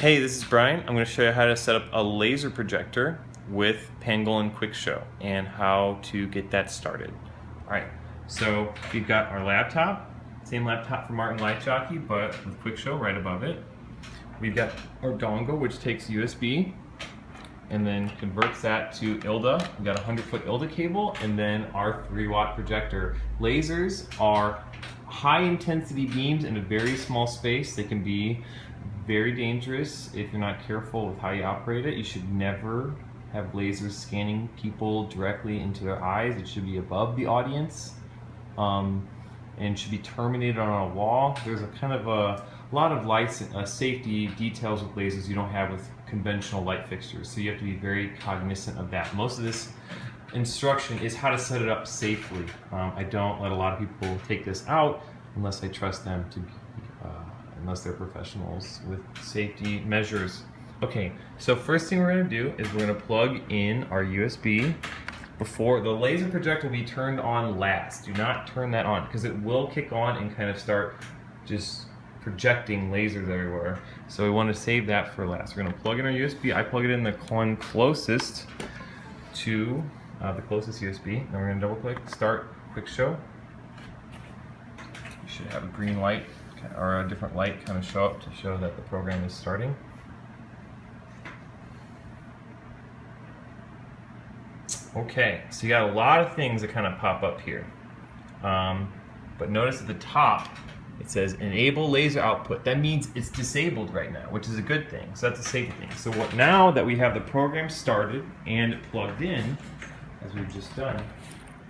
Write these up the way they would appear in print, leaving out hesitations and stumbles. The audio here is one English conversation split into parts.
Hey, this is Brian. I'm going to show you how to set up a laser projector with Pangolin Quick Show and how to get that started. Alright, so we've got our laptop, same laptop from Martin Light Jockey, but with Quick Show right above it. We've got our dongle, which takes USB and then converts that to ILDA. We've got a 100-foot ILDA cable and then our 3-watt projector. Lasers are high-intensity beams in a very small space. They can be very dangerous if you're not careful with how you operate it. You should never have lasers scanning people directly into their eyes. It should be above the audience and should be terminated on a wall. There's a lot of safety details with lasers you don't have with conventional light fixtures, so you have to be very cognizant of that. Most of this instruction is how to set it up safely. I don't let a lot of people take this out unless I trust them to unless they're professionals with safety measures. Okay, so first thing we're going to do is we're going to plug in our USB. Before the laser projector will be turned on last. Do not turn that on because it will kick on and kind of start just projecting lasers everywhere. So we want to save that for last. We're going to plug in our USB. I plug it in the one closest to the closest USB. Then we're going to double click Start Quick Show. You should have a green light or a different light kind of show up to show that the program is starting. Okay, so you got a lot of things that kind of pop up here. But notice at the top it says enable laser output. That means it's disabled right now, which is a good thing. So that's a safety thing. So now that we have the program started and plugged in, as we've just done,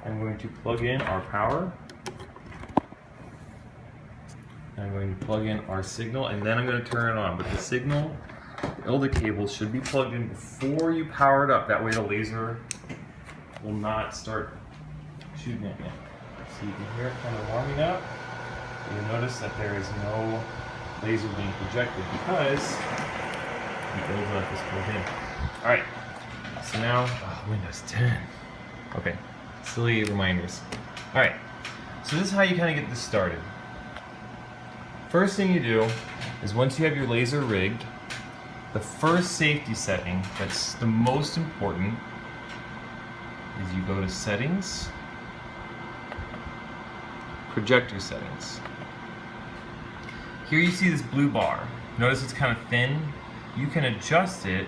I'm going to plug in our power. I'm going to plug in our signal and then I'm going to turn it on. But the signal, the ILDA cable should be plugged in before you power it up. That way the laser will not start shooting at you. So you can hear it kind of warming up. You'll notice that there is no laser being projected because the ILDA is plugged in. Alright, so now, Windows 10. Okay, silly reminders. Alright, so this is how you kind of get this started. First thing you do is once you have your laser rigged, the first safety setting that's the most important is you go to Settings, Projector Settings. Here you see this blue bar. Notice it's kind of thin. You can adjust it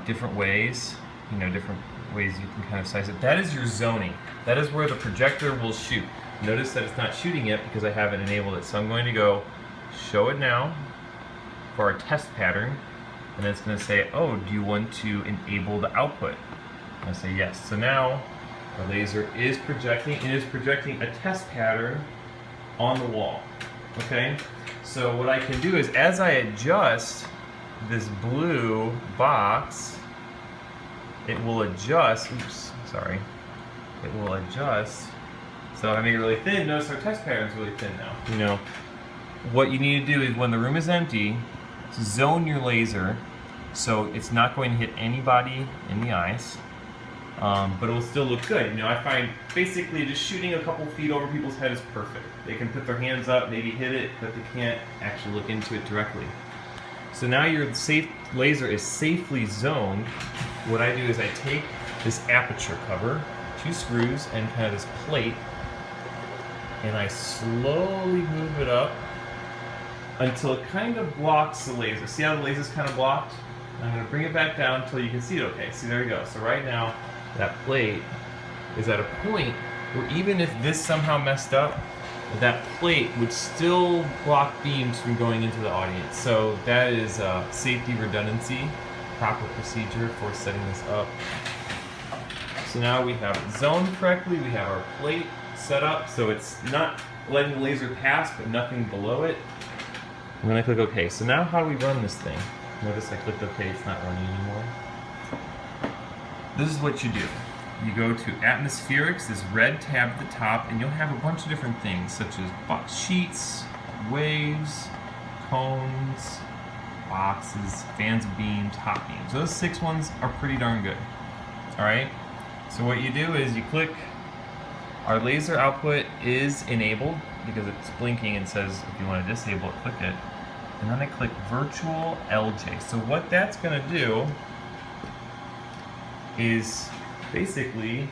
different ways, different ways you can kind of size it. That is your zoning. That is where the projector will shoot. Notice that it's not shooting yet because I haven't enabled it. So I'm going to go show it now for our test pattern, and then it's going to say, oh, do you want to enable the output? I say yes. So now our laser is projecting. It is projecting a test pattern on the wall. Okay? So what I can do is as I adjust this blue box, it will adjust. Oops, sorry. It will adjust. So if I make it really thin, notice our test pattern is really thin now. What you need to do is when the room is empty, zone your laser so it's not going to hit anybody in the eyes. But it will still look good. I find basically just shooting a couple feet over people's head is perfect. They can put their hands up, maybe hit it, but they can't actually look into it directly. So now your laser is safely zoned. What I do is I take this aperture cover, 2 screws, and kind of this plate, and I slowly move it up until it kind of blocks the laser. See how the laser's kind of blocked? I'm going to bring it back down until you can see it okay. See, there we go. So right now, that plate is at a point where even if this somehow messed up, that plate would still block beams from going into the audience. So that is safety redundancy, proper procedure for setting this up. So now we have it zoned correctly, we have our plate set up so it's not letting the laser pass but nothing below it. I'm going to click OK. So now how do we run this thing? Notice I clicked OK, it's not running anymore. This is what you do. You go to Atmospherics, this red tab at the top, and you'll have a bunch of different things such as box sheets, waves, cones, boxes, fans of beams, hot beams. Those 6 ones are pretty darn good. Alright? So what you do is you click, our laser output is enabled because it's blinking and says if you want to disable it, click it. and then I click Virtual LJ. So what that's gonna do is basically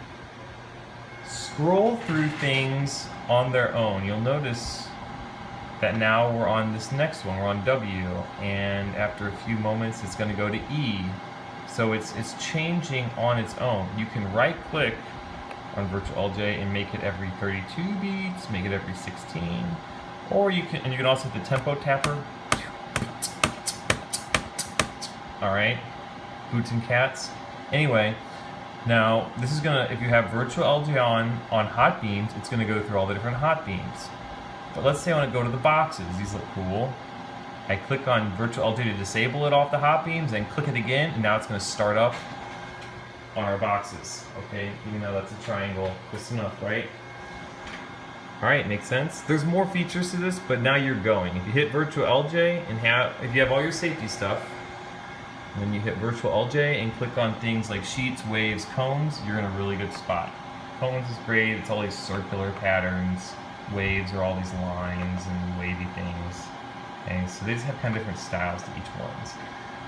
scroll through things on their own. You'll notice that now we're on this next one, we're on W, and after a few moments it's going to go to E. So it's changing on its own. You can right click on Virtual LJ and make it every 32 beats, make it every 16, or you can also hit the tempo tapper. Alright, boots and cats. Anyway, now this is gonna, if you have Virtual LJ on hot beams, it's gonna go through all the different hot beams. But let's say I want to go to the boxes. These look cool. I click on Virtual LJ to disable it off the hot beams, and click it again, and now it's going to start up on our boxes. Okay, even though that's a triangle, close enough, right? All right, makes sense. There's more features to this, but now you're going. If you hit Virtual LJ and if you have all your safety stuff, and then you hit Virtual LJ and click on things like sheets, waves, cones, you're in a really good spot. Cones is great. It's all these circular patterns. Waves are all these lines and wavy things. Okay, so they just have kind of different styles to each ones.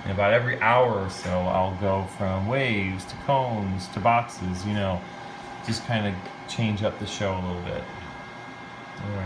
And about every hour or so, I'll go from waves to cones to boxes, you know, just kind of change up the show a little bit. All right.